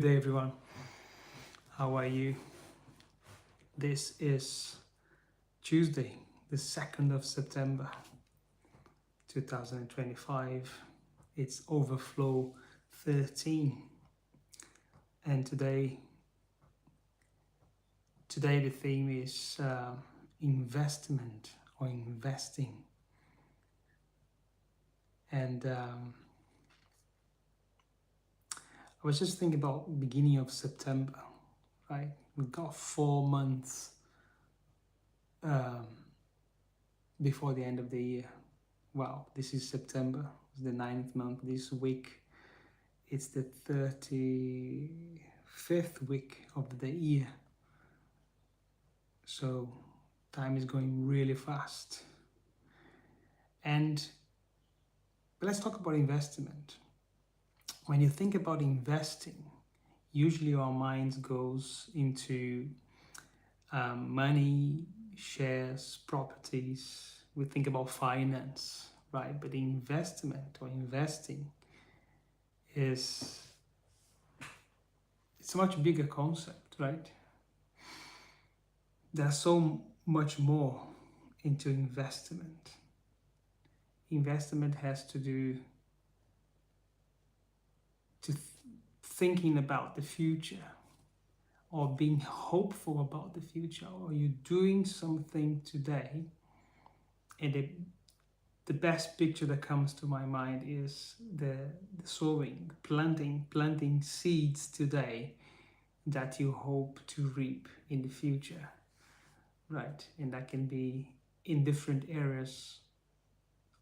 Good day, everyone. How are you? This is Tuesday, the 2nd of September 2025. It's Overflow 13. And today the theme is investment or investing. And I was just thinking about beginning of September, right? We've got 4 months before the end of the year. Wow, this is September, it's the 9th month. This week, it's the 35th week of the year. So time is going really fast. But let's talk about investment. When you think about investing, usually our minds goes into money, shares, properties. We think about finance, right? But investment or investing it's a much bigger concept, right? There's so much more into investment. Investment has to do to thinking about the future, or being hopeful about the future, or you're doing something today. And the best picture that comes to my mind is the sowing, planting seeds today that you hope to reap in the future, right? And that can be in different areas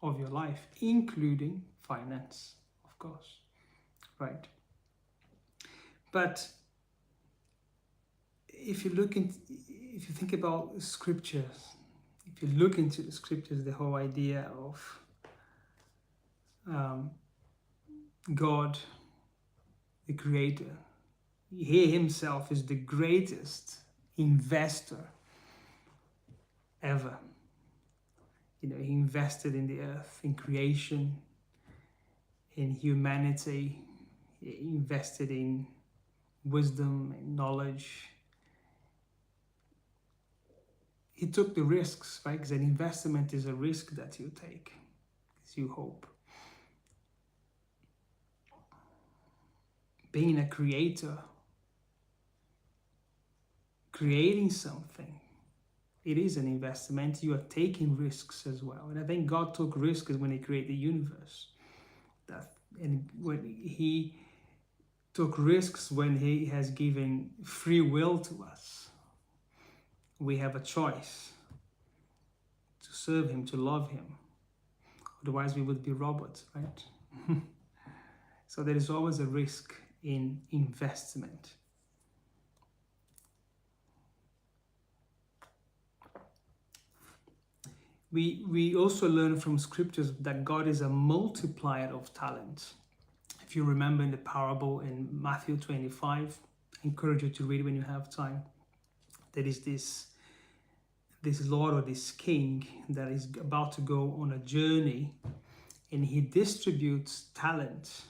of your life, including finance, of course, right? But if you think about scriptures, if you look into the scriptures, the whole idea of God, the creator, he himself is the greatest investor ever. He invested in the earth, in creation, in humanity. He invested in wisdom and knowledge. He took the risks, right? Because an investment is a risk that you take, because you hope. Being a creator, creating something, it is an investment. You are taking risks as well. And I think God took risks when he created the universe. And when he took risks when he has given free will to us. We have a choice to serve him, to love him. Otherwise we would be robots, right? So there is always a risk in investment. We also learn from scriptures that God is a multiplier of talent. If you remember in the parable in Matthew 25, I encourage you to read when you have time. There is this lord or this king that is about to go on a journey, and he distributes talent,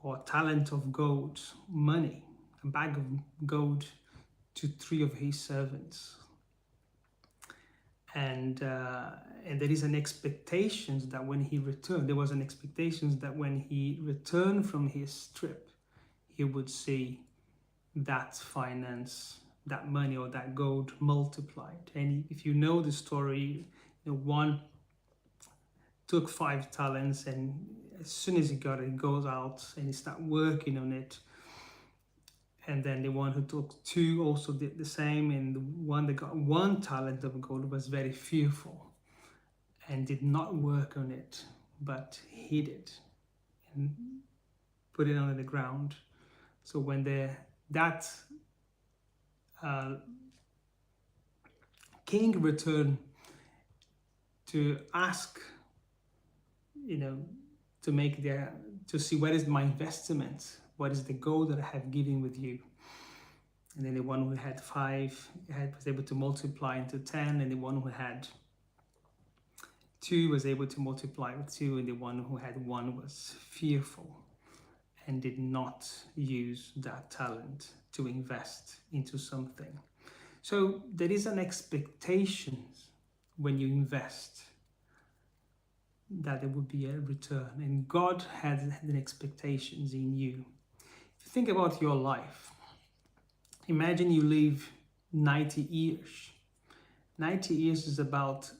or talent of gold, money, a bag of gold, to 3 of his servants. And there is an expectation that when he returned, when he returned from his trip, he would see that finance, that money or that gold multiplied. And if you know the story, one took 5 talents, and as soon as he got it, he goes out and he starts working on it. And then the one who took 2 also did the same, and the one that got 1 talent of gold was very fearful and did not work on it, but hid it and put it under the ground. So when that king returned to ask, to see what is my investment, what is the gold that I have given with you. And then the one who had 5 was able to multiply into 10, and the one who had 2 was able to multiply with 2, and the one who had 1 was fearful and did not use that talent to invest into something. So there is an expectation when you invest that there would be a return, and God had an expectations in you. If you think about your life, imagine you live 90 years. 90 years is about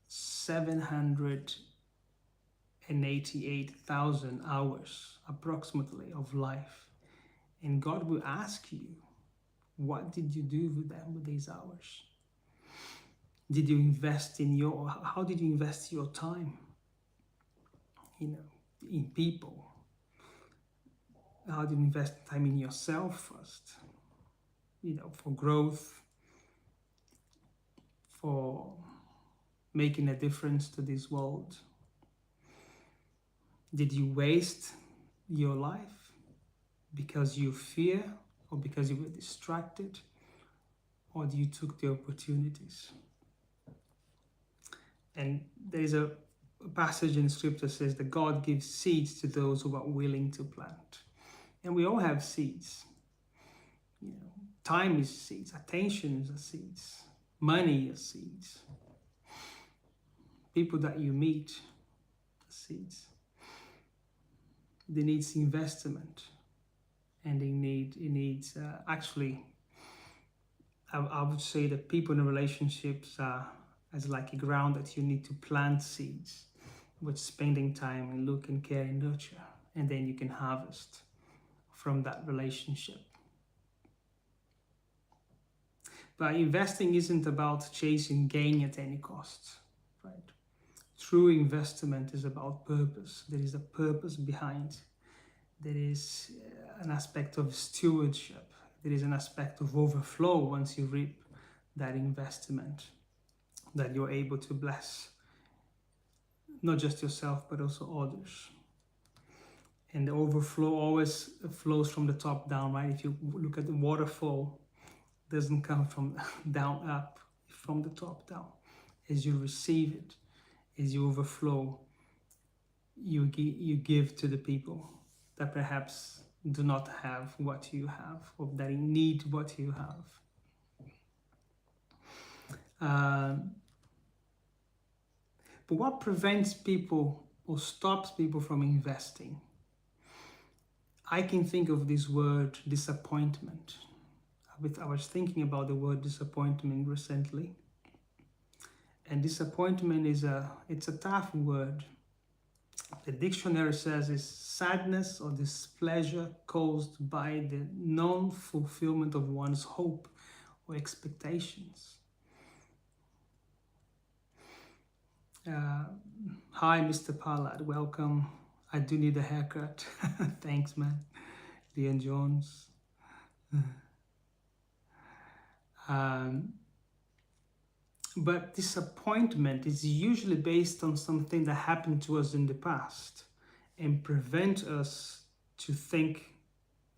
788,000 hours approximately of life. And God will ask you, what did you do with them, with these hours? Did you invest how did you invest your time? In people. How do you invest time in yourself first? For growth, for making a difference to this world. Did you waste your life because you fear or because you were distracted, or you took the opportunities? And there is a passage in scripture says that God gives seeds to those who are willing to plant. And we all have seeds. Time is seeds, attention is seeds, money is seeds. People that you meet are seeds. They need investment, and it needs actually, I would say that people in relationships are as like a ground that you need to plant seeds with spending time and look and care and nurture, and then you can harvest from that relationship. But investing isn't about chasing gain at any cost, right? True investment is about purpose. There is a purpose behind. There is an aspect of stewardship. There is an aspect of overflow once you reap that investment, that you're able to bless not just yourself, but also others. And the overflow always flows from the top down, right? If you look at the waterfall, it doesn't come from down up, from the top down. As you receive it, as you overflow, you give to the people that perhaps do not have what you have, or that need what you have. But what prevents people or stops people from investing? I can think of this word disappointment. I was thinking about the word disappointment recently. And disappointment it's a tough word. The dictionary says it's sadness or displeasure caused by the non-fulfillment of one's hope or expectations. Hi, Mr. Pollard, welcome. I do need a haircut. Thanks, man. Leon Jones. But disappointment is usually based on something that happened to us in the past and prevent us to think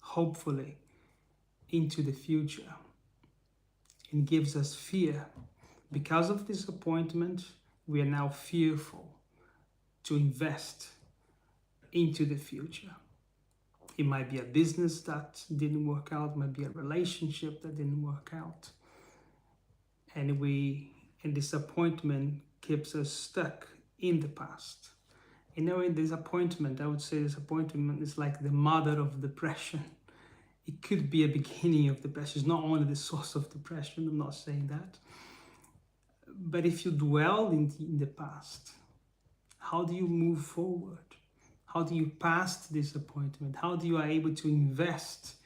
hopefully into the future. It gives us fear. Because of disappointment, we are now fearful to invest into the future. It might be a business that didn't work out, it might be a relationship that didn't work out. And disappointment keeps us stuck in the past. In disappointment, I would say disappointment is like the mother of depression. It could be a beginning of depression. It's not only the source of depression, I'm not saying that. But if you dwell in the past, how do you move forward? How do you pass disappointment? How do you are able to invest,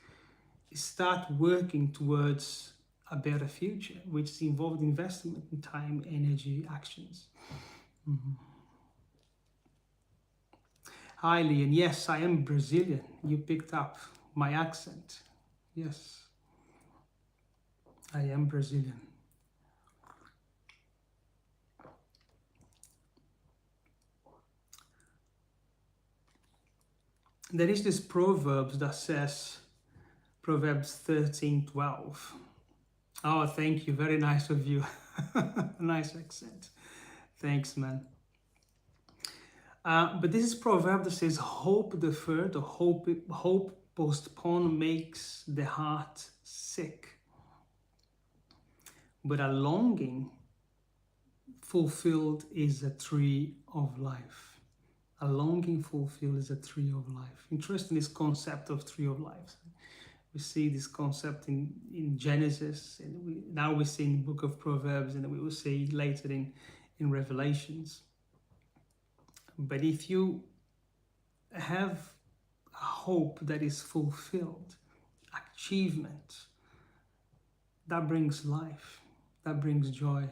start working towards a better future, which is involved investment in time, energy, actions. Hi, Leon. Yes, I am Brazilian. You picked up my accent. Yes, I am Brazilian. There is this Proverbs that says, Proverbs 13:12. Oh, thank you. Very nice of you. Nice accent. Thanks, man. But this is proverb that says, hope deferred or hope postponed makes the heart sick. But a longing fulfilled is a tree of life. A longing fulfilled is a tree of life. Interesting, this concept of tree of life. We see this concept in Genesis, and now we see in the book of Proverbs, and we will see later in Revelations. But if you have a hope that is fulfilled, achievement, that brings life, that brings joy,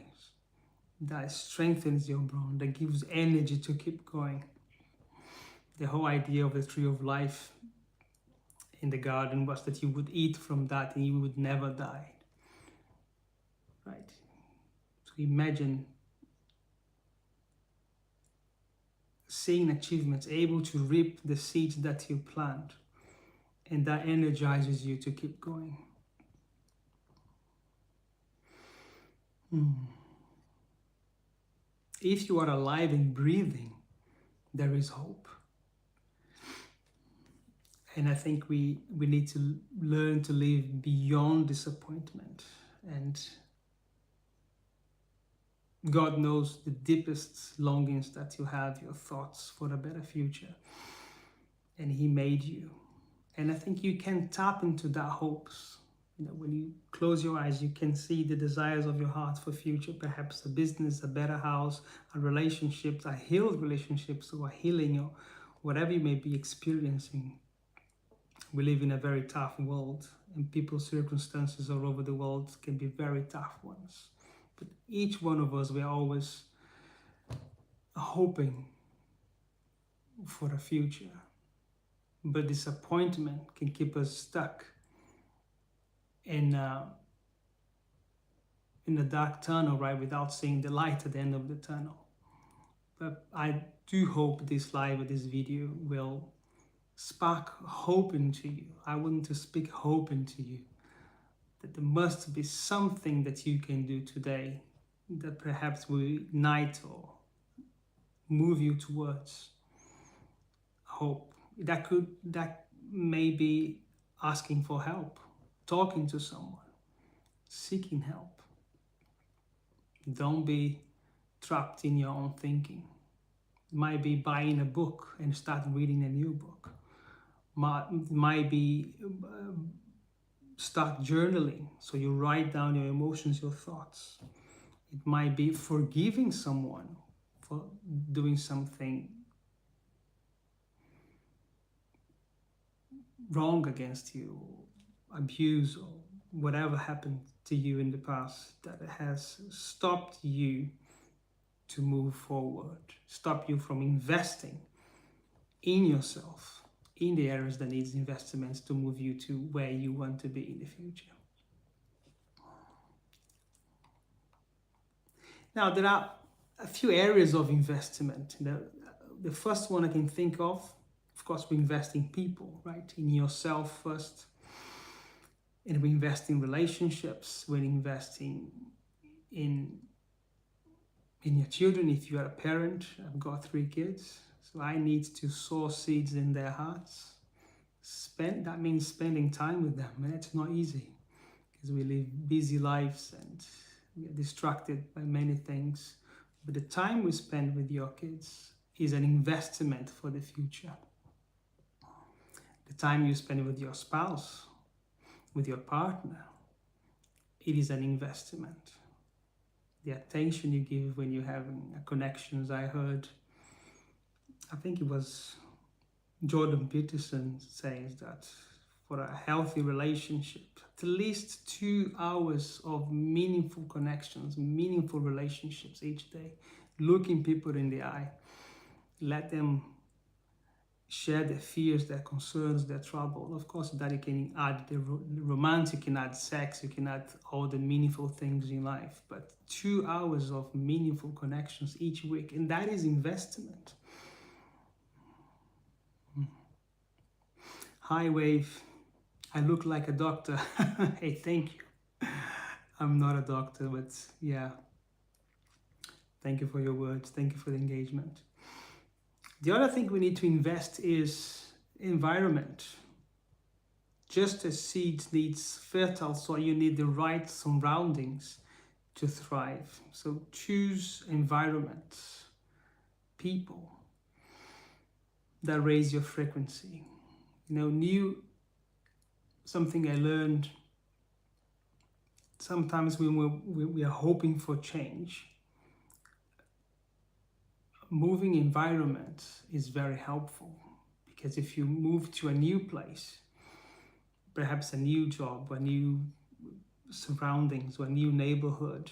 that strengthens your bond, that gives energy to keep going. The whole idea of the tree of life in the garden was that you would eat from that and you would never die. Right? So imagine seeing achievements, able to reap the seeds that you plant, and that energizes you to keep going. If you are alive and breathing, there is hope. And I think we need to learn to live beyond disappointment. And God knows the deepest longings that you have, your thoughts for a better future. And He made you. And I think you can tap into that hopes. You know, when you close your eyes, you can see the desires of your heart for future, perhaps a business, a better house, a relationship, a healed relationships, or a healing, or whatever you may be experiencing. We live in a very tough world, and people's circumstances all over the world can be very tough ones. But each one of us, we are always hoping for a future. But disappointment can keep us stuck in a dark tunnel, right, without seeing the light at the end of the tunnel. But I do hope this live or this video will spark hope into you. I want to speak hope into you, that there must be something that you can do today that perhaps will ignite or move you towards hope. That may be asking for help, talking to someone, seeking help. Don't be trapped in your own thinking. It might be buying a book and start reading a new book. Might be start journaling, so you write down your emotions, your thoughts. It might be forgiving someone for doing something wrong against you, abuse, or whatever happened to you in the past that has stopped you to move forward, stop you from investing in yourself, in the areas that needs investments to move you to where you want to be in the future. Now, there are a few areas of investment. The first one I can think of course, we invest in people, right? In yourself first. And we invest in relationships. We're investing in your children. If you are a parent, I've got 3 kids, so I need to sow seeds in their hearts. That means spending time with them, and it's not easy because we live busy lives and we are distracted by many things. But the time we spend with your kids is an investment for the future. The time you spend with your spouse, with your partner, it is an investment. The attention you give when you're having connections. I heard, I think it was Jordan Peterson says that for a healthy relationship, at least 2 hours of meaningful connections, meaningful relationships each day, looking people in the eye, let them share their fears, their concerns, their trouble. Of course, that you can add the romance, you can add sex, you can add all the meaningful things in life, but 2 hours of meaningful connections each week, and that is investment. Hi, Wave. I look like a doctor. Hey, thank you. I'm not a doctor, but yeah. Thank you for your words. Thank you for the engagement. The other thing we need to invest is environment. Just as seeds needs fertile soil, you need the right surroundings to thrive. So choose environments, people that raise your frequency. Something I learned, sometimes when we are hoping for change, moving environment is very helpful, because if you move to a new place, perhaps a new job, a new surroundings, or a new neighborhood,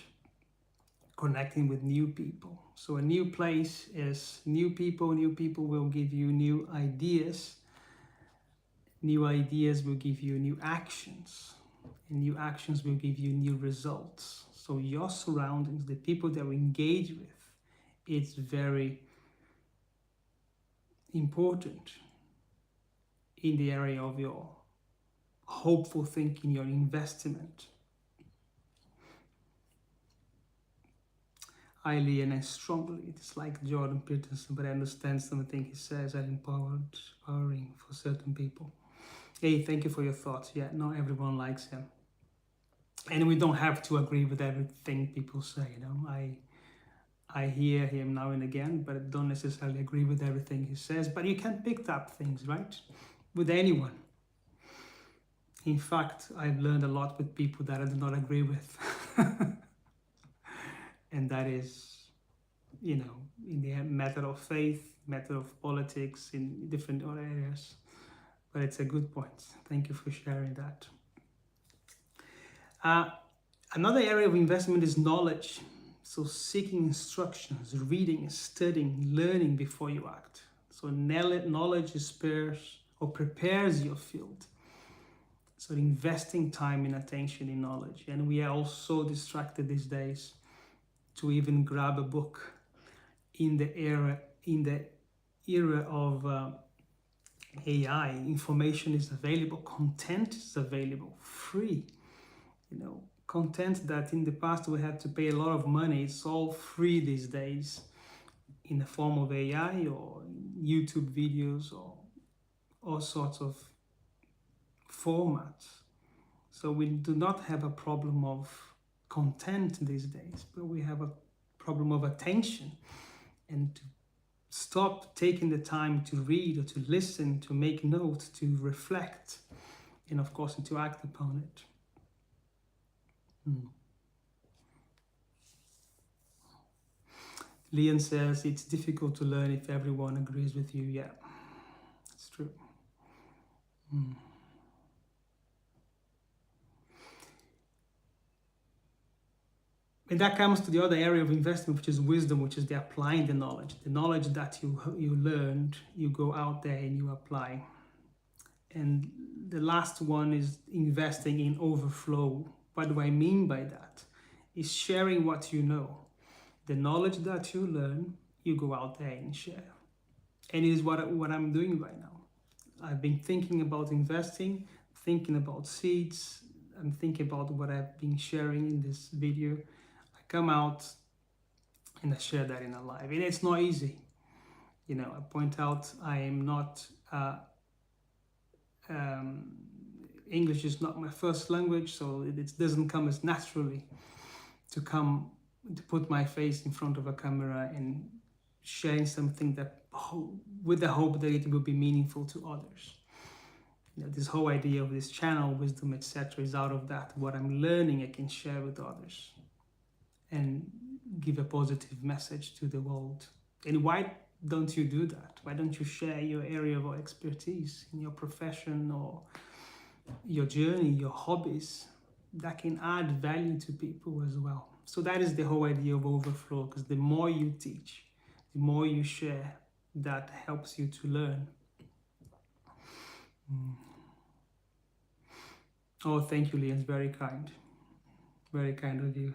connecting with new people. So a new place is new people will give you new ideas will give you new actions, and new actions will give you new results. So your surroundings, the people that we engage with, it's very important in the area of your hopeful thinking, your investment. Highly and I strongly dislike Jordan Peterson, but I understand something he says are empowering for certain people. Hey, thank you for your thoughts. Yeah, not everyone likes him. And we don't have to agree with everything people say, I hear him now and again, but I don't necessarily agree with everything he says. But you can pick up things, right? With anyone. In fact, I've learned a lot with people that I do not agree with. And that is, in the matter of faith, matter of politics, in different other areas. But it's a good point. Thank you for sharing that. Another area of investment is knowledge. So seeking instructions, reading, studying, learning before you act. So knowledge prepares your field. So investing time and attention in knowledge. And we are all so distracted these days to even grab a book in the era of AI. Information is available, content is available, free. Content that in the past we had to pay a lot of money, it's all free these days in the form of AI or YouTube videos or all sorts of formats. So we do not have a problem of content these days, but we have a problem of attention, and to stop taking the time to read or to listen, to make notes, to reflect, and of course to act upon it. Leon says it's difficult to learn if everyone agrees with you. Yeah, it's true. And that comes to the other area of investment, which is wisdom, which is the applying the knowledge. The knowledge that you learned, you go out there and you apply. And the last one is investing in overflow. What do I mean by that? Is sharing what you know. The knowledge that you learn, you go out there and share. And it is what I'm doing right now. I've been thinking about investing, thinking about seeds, I'm thinking about what I've been sharing in this video. I come out and I share that in a live. And it's not easy. I point out I am not, English is not my first language, so it doesn't come as naturally to put my face in front of a camera and sharing something that with the hope that it will be meaningful to others. This whole idea of this channel, wisdom, etc., is out of that. What I'm learning, I can share with others and give a positive message to the world. And why don't you do that? Why don't you share your area of expertise in your profession or your journey, your hobbies? That can add value to people as well. So that is the whole idea of overflow, because the more you teach, the more you share, that helps you to learn. Oh, thank you, Leon. Very kind. Very kind of you.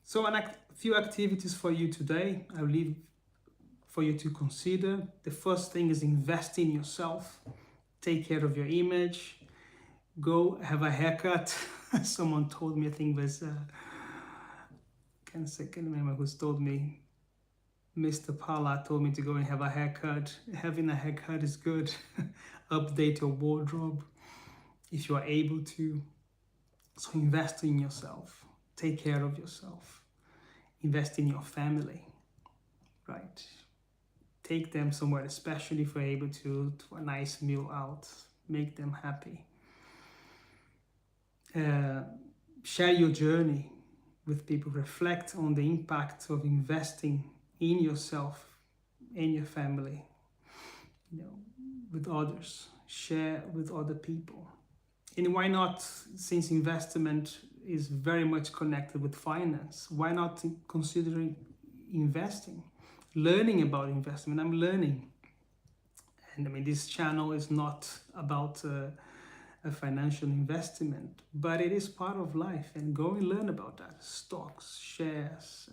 So a few activities for you today. I'll leave for you to consider. The first thing is invest in yourself. Take care of your image. Go have a haircut. Someone told me, I think it was can't remember who's told me. Mr. Pala told me to go and have a haircut. Having a haircut is good. Update your wardrobe if you are able to. So invest in yourself. Take care of yourself. Invest in your family, right? Take them somewhere, especially if you're able to a nice meal out. Make them happy. Share your journey with people. Reflect on the impact of investing in yourself, in your family, with others. Share with other people. And why not, since investment is very much connected with finance, why not considering investing, learning about investment? I'm learning. And I mean, this channel is not about a financial investment, but it is part of life, and go and learn about that. Stocks, shares,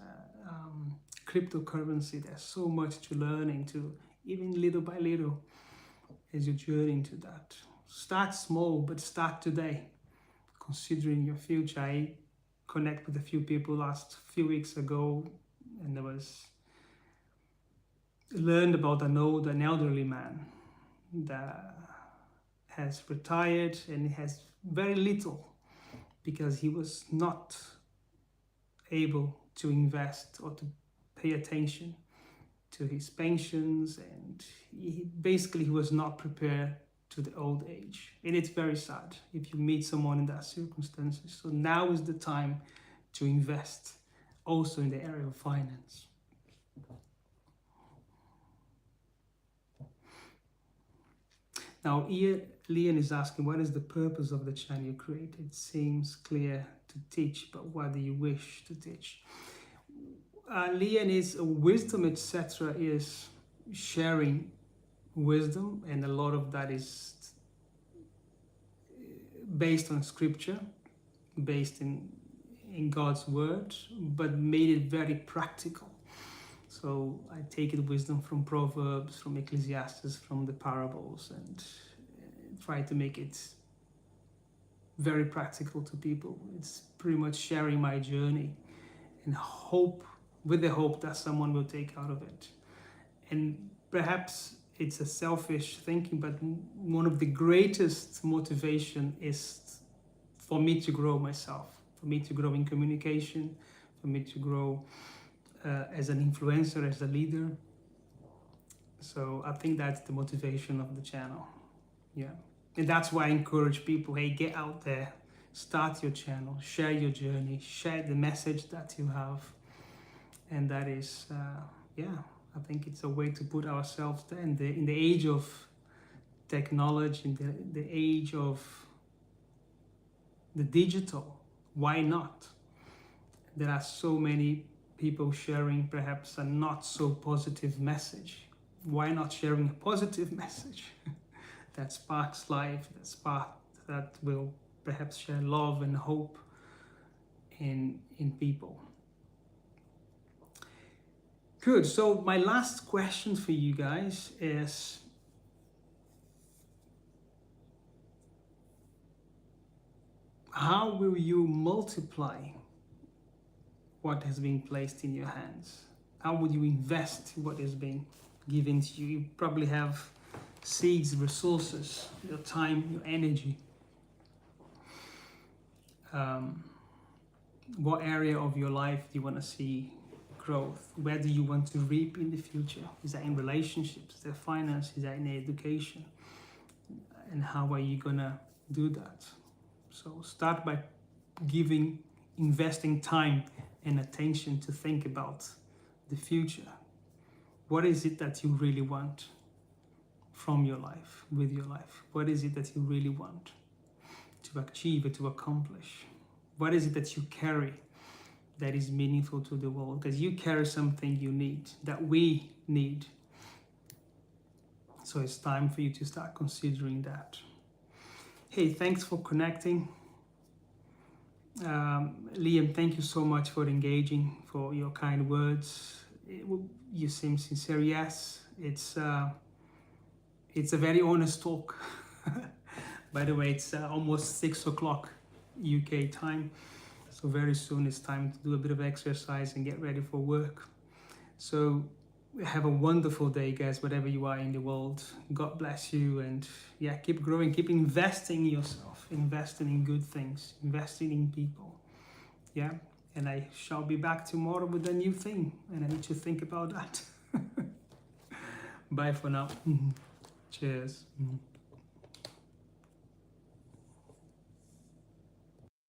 cryptocurrency, there's so much to learn into, even little by little as you journey into that. Start small, but start today, considering your future. I connect with a few people last few weeks ago, and learned about an elderly man that has retired and has very little because he was not able to invest or to pay attention to his pensions, and he was not prepared to the old age. And it's very sad if you meet someone in that circumstances. So now is the time to invest also in the area of finance. Now, Leon is asking, what is the purpose of the channel you created? It seems clear to teach, but what do you wish to teach? Leon, is wisdom, etc., is sharing wisdom, and a lot of that is based on scripture, based in God's word, but made it very practical. So I take it wisdom from Proverbs, from Ecclesiastes, from the parables, and try to make it very practical to people. It's pretty much sharing my journey and with the hope that someone will take out of it. And perhaps it's a selfish thinking, but one of the greatest motivation is for me to grow myself, for me to grow in communication, for me to grow as an influencer, as a leader. So I think that's the motivation of the channel. Yeah. And that's why I encourage people, hey, get out there, start your channel, share your journey, share the message that you have. And that is, I think it's a way to put ourselves there in the age of technology, in the age of the digital. Why not? There are so many people sharing perhaps a not so positive message. Why not sharing a positive message that sparks life, that will perhaps share love and hope in people? Good. So my last question for you guys is, how will you multiply what has been placed in your hands? How would you invest what is being given to you? You probably have seeds, resources, your time, your energy. What area of your life do you want to see growth? Where do you want to reap in the future? Is that in relationships? Is that finance? Is that in education? And how are you gonna do that? So start by investing time and attention to think about the future. What is it that you really want from your life, with your life? What is it that you really want to achieve or to accomplish? What is it that you carry that is meaningful to the world? Because you carry something you need, that we need. So it's time for you to start considering that. Hey, thanks for connecting. Liam, thank you so much for engaging, for your kind words. You seem sincere. Yes, it's a very honest talk. By the way, it's almost 6 o'clock UK time. So very soon it's time to do a bit of exercise and get ready for work. So have a wonderful day, guys, wherever you are in the world. God bless you, and yeah, keep growing, keep investing in yourself, investing in good things, investing in people. Yeah, and I shall be back tomorrow with a new thing, and I need to think about that. Bye for now. Cheers.